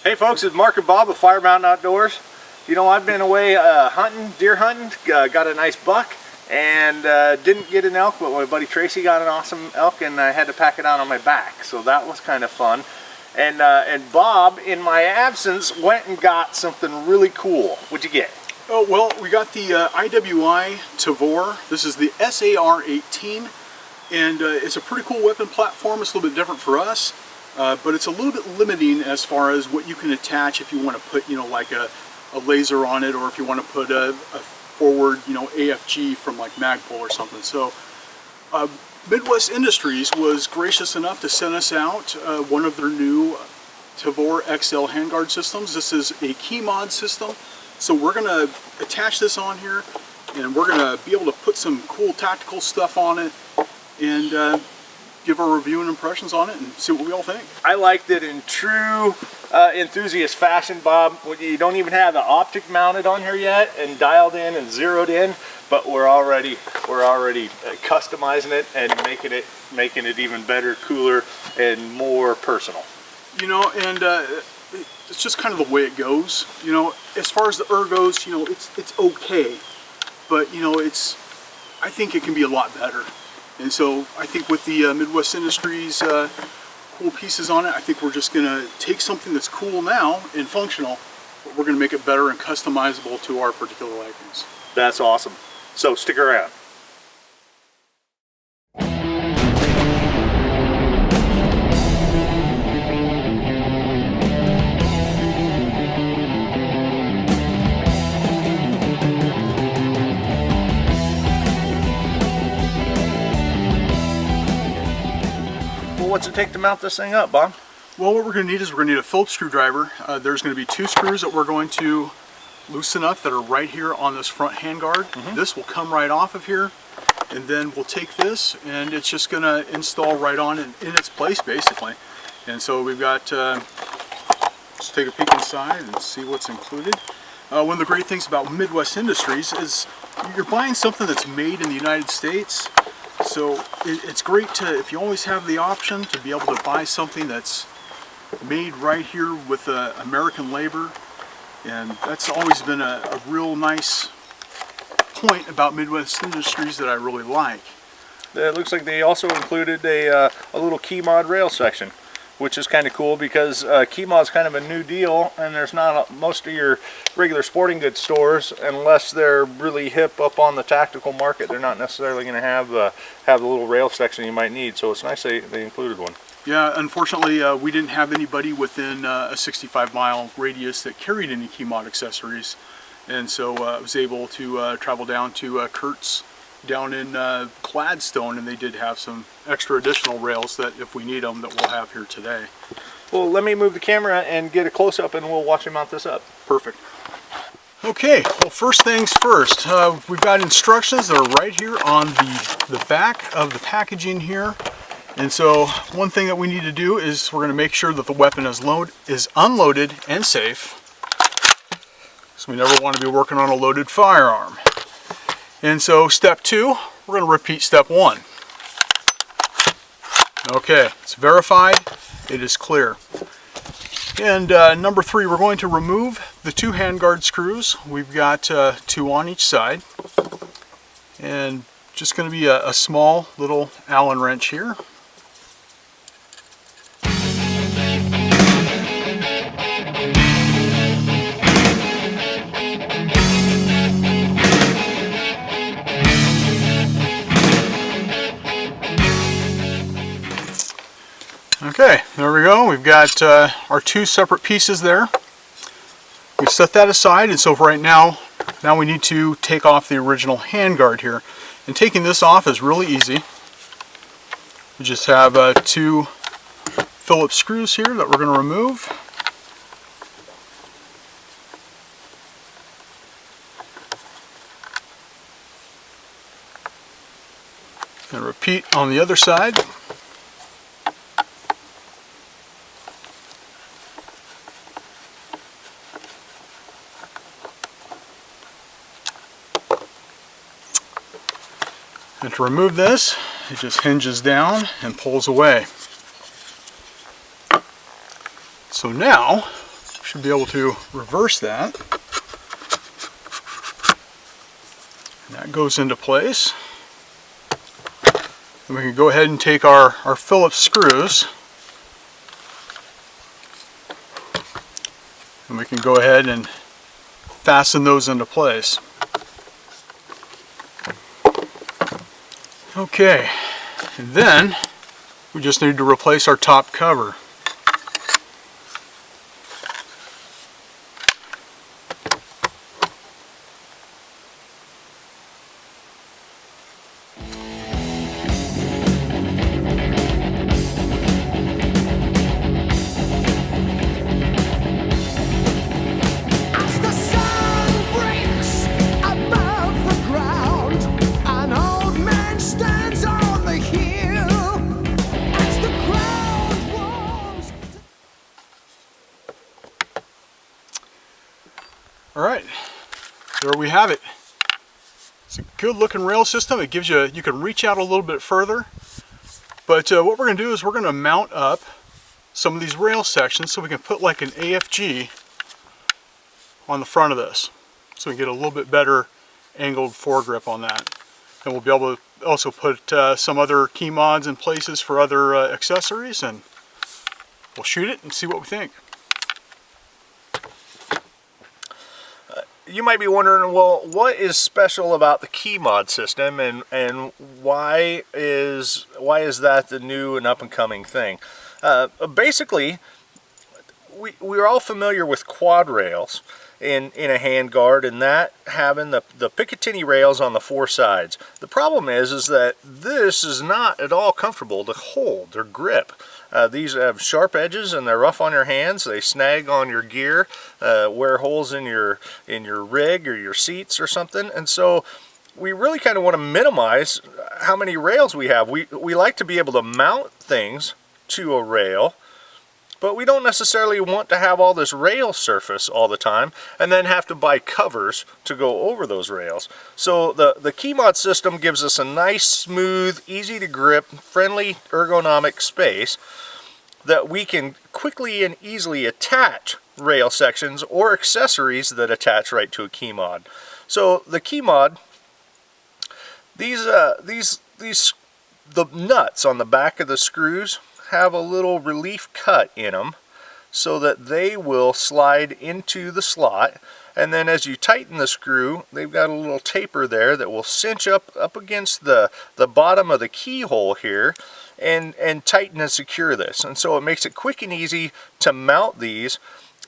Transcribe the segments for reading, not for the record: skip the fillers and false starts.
Hey folks, it's Mark and Bob with Fire Mountain Outdoors. You know, I've been away hunting, deer hunting, got a nice buck, and didn't get an elk, but my buddy Tracy got an awesome elk, and I had to pack it out on my back, so that was kind of fun. And Bob, in my absence, went and got something really cool. What'd you get? Oh, well, we got the IWI Tavor. This is the SAR-18, and it's a pretty cool weapon platform. It's a little bit different for us. But it's a little bit limiting as far as what you can attach if you want to put, you know, like a laser on it, or if you want to put a forward, you know, AFG from like Magpul or something. So Midwest Industries was gracious enough to send us out one of their new Tavor XL Handguard systems. This is a KeyMod system. So we're going to attach this on here, and we're going to be able to put some cool tactical stuff on it, and give our review and impressions on it and see what we all think. I liked it in true enthusiast fashion, Bob. You don't even have the optic mounted on here yet and dialed in and zeroed in, but we're already customizing it and making it even better, cooler, and more personal. You know, and it's just kind of the way it goes. You know, as far as the goes, you know, it's okay, but you know, I think it can be a lot better. And so I think with the Midwest Industries cool pieces on it, I think we're just going to take something that's cool now and functional, but we're going to make it better and customizable to our particular likings. That's awesome. So stick around. What's it take to mount this thing up, Bob? Well, what we're going to need is we're going to need a Phillips screwdriver. There's going to be 2 screws that we're going to loosen up that are right here on this front handguard. This will come right off of here, and then we'll take this and it's just going to install right on in its place basically. And so we've got, let's take a peek inside and see what's included. One of the great things about Midwest Industries is you're buying something that's made in the United States. So it's great to, if you always have the option to be able to buy something that's made right here with American labor, and that's always been a real nice point about Midwest Industries that I really like. It looks like they also included a little KeyMod rail section, which is kind of cool because KeyMod's kind of a new deal, and there's not most of your regular sporting goods stores, unless they're really hip up on the tactical market, they're not necessarily going to have the little rail section you might need. So it's nice they included one. Yeah, unfortunately we didn't have anybody within a 65-mile radius that carried any KeyMod accessories, and so I was able to travel down to Kurt's down in Gladstone, and they did have some extra additional rails that if we need them that we'll have here today. Well, let me move the camera and get a close-up and we'll watch you mount this up. Perfect. Okay, well, first things first, we've got instructions that are right here on the back of the packaging here. And so one thing that we need to do is we're going to make sure that the weapon is unloaded and safe. So we never want to be working on a loaded firearm. And so step 2, we're going to repeat step 1. Okay, it's verified, it is clear. And number 3, we're going to remove the 2 handguard screws. We've got 2 on each side. And just going to be a small little Allen wrench here. Okay, there we go. We've got our 2 separate pieces there. We set that aside, and so for right now we need to take off the original handguard here. And taking this off is really easy. We just have 2 Phillips screws here that we're going to remove. And repeat on the other side. And to remove this, it just hinges down and pulls away. So now, should be able to reverse that. And that goes into place. And we can go ahead and take our Phillips screws, and we can go ahead and fasten those into place. Okay, and then we just need to replace our top cover. Alright, there we have it. It's a good looking rail system. It gives you can reach out a little bit further. But what we're going to do is we're going to mount up some of these rail sections so we can put like an AFG on the front of this. So we can get a little bit better angled foregrip on that. And we'll be able to also put some other key mods in places for other accessories, and we'll shoot it and see what we think. You might be wondering, well, what is special about the KeyMod system, and why is that the new and up and coming thing? Basically, we're all familiar with quad rails in a handguard, and that having the Picatinny rails on the four sides. The problem is that this is not at all comfortable to hold or grip. These have sharp edges and they're rough on your hands. They snag on your gear, wear holes in your rig or your seats or something. And so we really kind of want to minimize how many rails we have. We like to be able to mount things to a rail, but we don't necessarily want to have all this rail surface all the time and then have to buy covers to go over those rails. So the KeyMod system gives us a nice, smooth, easy to grip, friendly, ergonomic space that we can quickly and easily attach rail sections or accessories that attach right to a KeyMod. So the KeyMod, the nuts on the back of the screws have a little relief cut in them so that they will slide into the slot, and then as you tighten the screw, they've got a little taper there that will cinch up against the bottom of the keyhole here and tighten and secure this. And so it makes it quick and easy to mount these.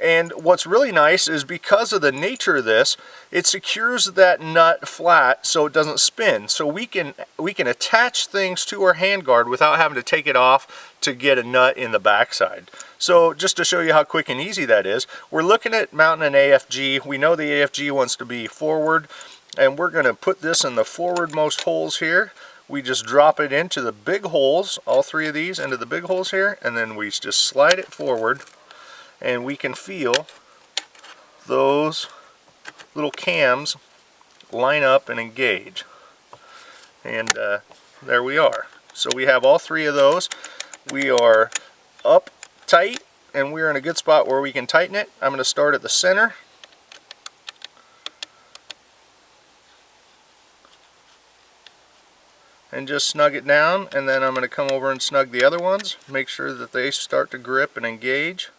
And what's really nice is because of the nature of this, it secures that nut flat so it doesn't spin. So we can attach things to our handguard without having to take it off to get a nut in the backside. So just to show you how quick and easy that is, we're looking at mounting an AFG. We know the AFG wants to be forward, and we're going to put this in the forwardmost holes here. We just drop it into the big holes, all three of these into the big holes here, and then we just slide it forward. And we can feel those little cams line up and engage. And there we are. So we have all three of those. We are up tight, and we're in a good spot where we can tighten it. I'm going to start at the center. And just snug it down, and then I'm going to come over and snug the other ones. Make sure that they start to grip and engage.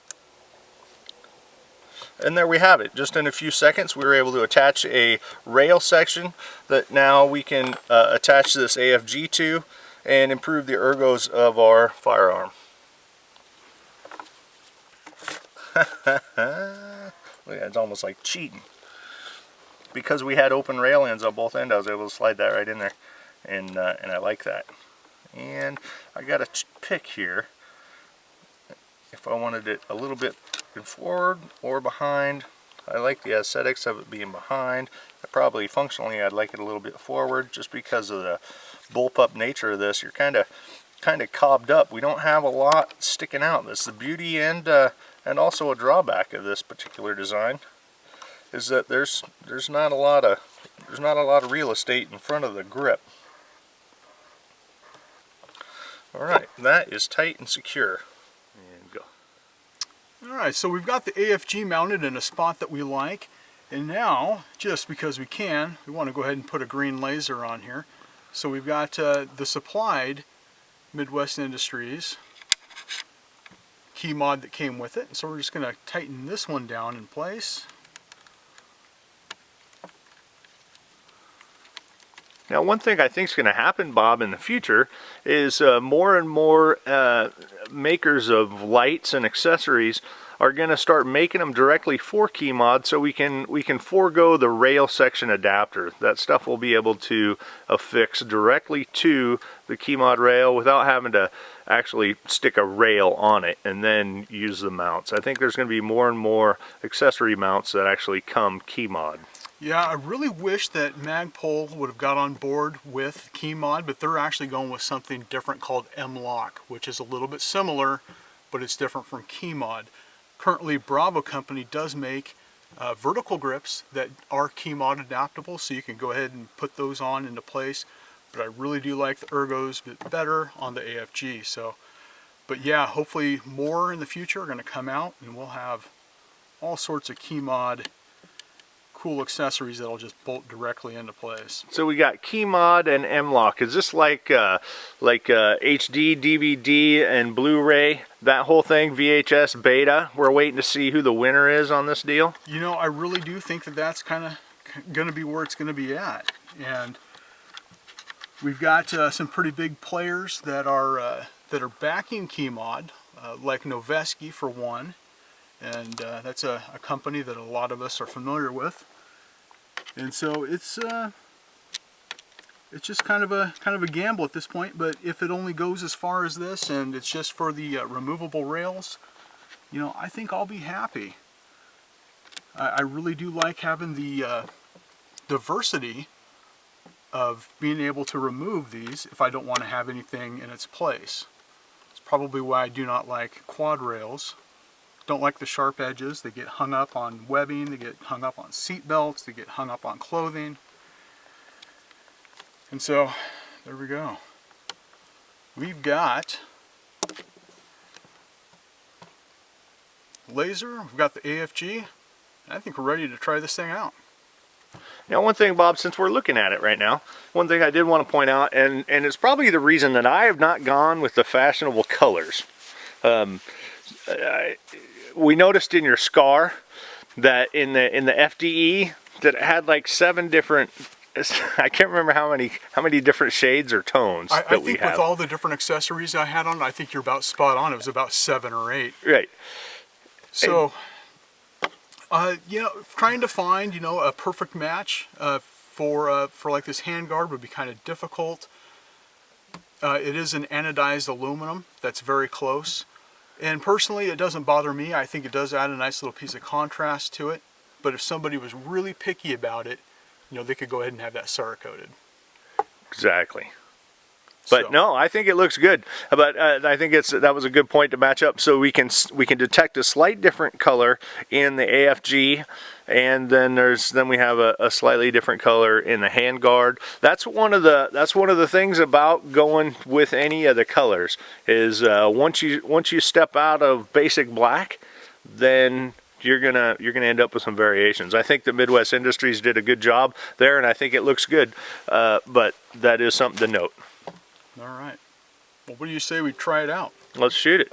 And there we have it. Just in a few seconds we were able to attach a rail section that now we can attach this AFG to and improve the ergos of our firearm. Look, it's almost like cheating. Because we had open rail ends on both ends, I was able to slide that right in there, and I like that. And I got a pick here if I wanted it a little bit forward or behind. I like the aesthetics of it being behind. Probably functionally I'd like it a little bit forward, just because of the bullpup nature of this. You're kind of cobbed up. We don't have a lot sticking out. That's the beauty and also a drawback of this particular design, is that there's not a lot of real estate in front of the grip. All right, that is tight and secure. And go. Alright, so we've got the AFG mounted in a spot that we like, and now, just because we can, we want to go ahead and put a green laser on here. So we've got the supplied Midwest Industries KeyMod that came with it, so we're just going to tighten this one down in place. Now, one thing I think is going to happen, Bob, in the future is more and more makers of lights and accessories are going to start making them directly for KeyMod, so we can forego the rail section adapter. That stuff will be able to affix directly to the KeyMod rail without having to actually stick a rail on it and then use the mounts. I think there's going to be more and more accessory mounts that actually come KeyMod. Yeah, I really wish that Magpul would have got on board with KeyMod, but they're actually going with something different called M-Lock, which is a little bit similar, but it's different from KeyMod. Currently, Bravo Company does make vertical grips that are KeyMod adaptable, so you can go ahead and put those on into place. But I really do like the ergos a bit better on the AFG. So, but yeah, hopefully more in the future are going to come out, and we'll have all sorts of KeyMod cool accessories that'll just bolt directly into place. So we got KeyMod and M-Lock. Is this like HD, DVD, and Blu-ray? That whole thing, VHS, beta? We're waiting to see who the winner is on this deal? You know, I really do think that that's kind of going to be where it's going to be at. And we've got some pretty big players that are backing KeyMod, like Noveski for one. And that's a company that a lot of us are familiar with, and so it's just kind of a gamble at this point. But if it only goes as far as this, and it's just for the removable rails, you know, I think I'll be happy. I really do like having the diversity of being able to remove these if I don't want to have anything in its place. It's probably why I do not like quad rails. Don't like the sharp edges. They get hung up on webbing, they get hung up on seat belts, they get hung up on clothing. And so, there we go. We've got laser, we've got the AFG, and I think we're ready to try this thing out. Now, one thing, Bob, since we're looking at it right now, one thing I did want to point out, and it's probably the reason that I have not gone with the fashionable colors. We noticed in your scar that in the FDE that it had like 7 different, I can't remember how many different shades or tones I think with all the different accessories I had on, I think you're about spot on. It was about 7 or 8. Right. So, you know, trying to find, you know, a perfect match for like this handguard would be kind of difficult. It is an anodized aluminum that's very close. And personally, it doesn't bother me. I think it does add a nice little piece of contrast to it. But if somebody was really picky about it, you know, they could go ahead and have that Cerakoted. Exactly. But so, no, I think it looks good. But I think that was a good point to match up. So we can detect a slight different color in the AFG, and then we have a slightly different color in the handguard. That's one of the things about going with any of the colors is once you step out of basic black, then you're gonna end up with some variations. I think the Midwest Industries did a good job there, and I think it looks good. But that is something to note. All right. Well, what do you say we try it out? Let's shoot it.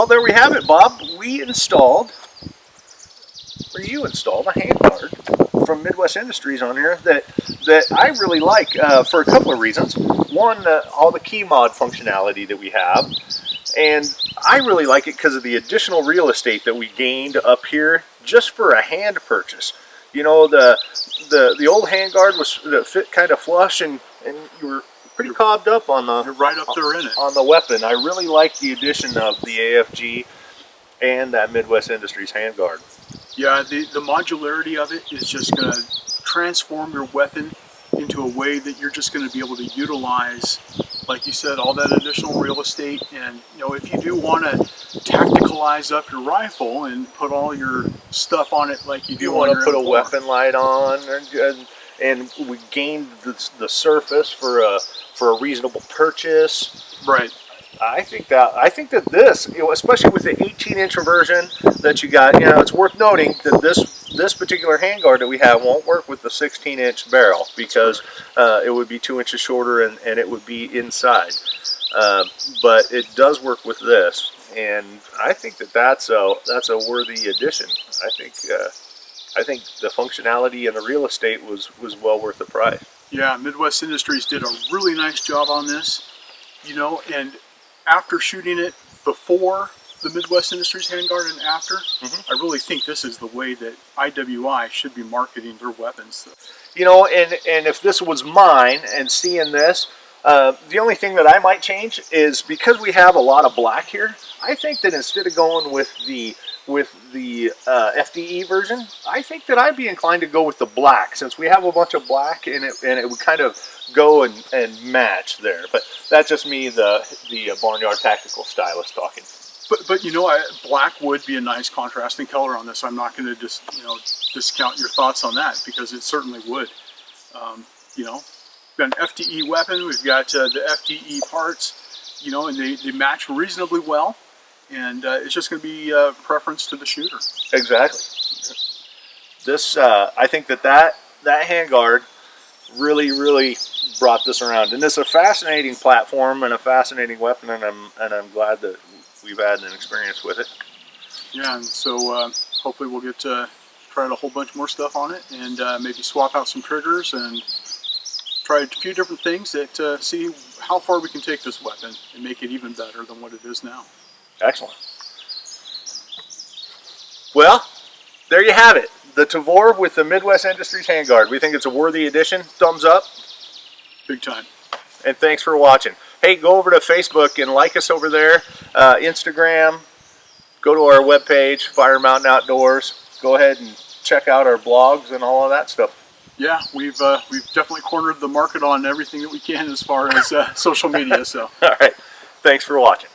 Well, there we have it, Bob. You installed a handguard from Midwest Industries on here that I really like for a couple of reasons. One, all the KeyMod functionality that we have, and I really like it because of the additional real estate that we gained up here just for a hand purchase. You know, the old handguard was fit kind of flush, and you were pretty cobbed up on the. You're right up there in it. On the weapon. I really like the addition of the AFG and that Midwest Industries handguard. Yeah, the modularity of it is just going to transform your weapon into a way that you're just going to be able to utilize, like you said, all that additional real estate. And you know, if you do want to tacticalize up your rifle and put all your stuff on it, like you do, you want to put a weapon light on, and we gained the surface for a reasonable purchase. Right. I think that this, you know, especially with the 18-inch version that you got, you know, it's worth noting that this particular handguard that we have won't work with the 16-inch barrel because it would be 2 inches shorter and it would be inside. But it does work with this, and I think that's a worthy addition. I think the functionality and the real estate was well worth the price. Yeah, Midwest Industries did a really nice job on this, you know, and after shooting it before the Midwest Industries handguard and after, I really think this is the way that IWI should be marketing their weapons. You know, and if this was mine and seeing this, the only thing that I might change is because we have a lot of black here, I think that instead of going with the FDE version, I think that I'd be inclined to go with the black, since we have a bunch of black in it, and it would kind of go and match there. But that's just me, the Barnyard Tactical stylist talking. But you know, black would be a nice contrasting color on this. I'm not going to just, you know, discount your thoughts on that, because it certainly would. You know, we've got an FDE weapon, we've got the FDE parts, you know, and they match reasonably well. And it's just going to be a preference to the shooter. Exactly. This, I think that handguard really brought this around, and it's a fascinating platform and a fascinating weapon, and I'm glad that we've had an experience with it. Yeah, and so hopefully we'll get to try out a whole bunch more stuff on it, and maybe swap out some triggers and try a few different things that see how far we can take this weapon and make it even better than what it is now. Excellent. Well, there you have it. The Tavor with the Midwest Industries handguard. We think it's a worthy addition. Thumbs up. Big time. And thanks for watching. Hey, go over to Facebook and like us over there. Instagram. Go to our webpage, Fire Mountain Outdoors. Go ahead and check out our blogs and all of that stuff. Yeah, we've definitely cornered the market on everything that we can as far as social media. So. All right. Thanks for watching.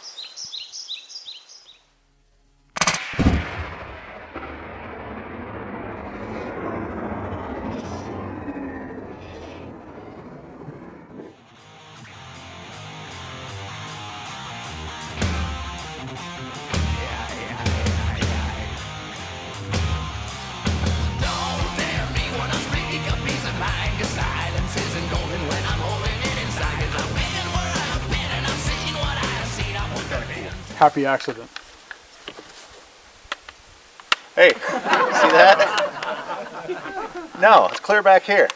Happy accident. Hey, see that? No, it's clear back here.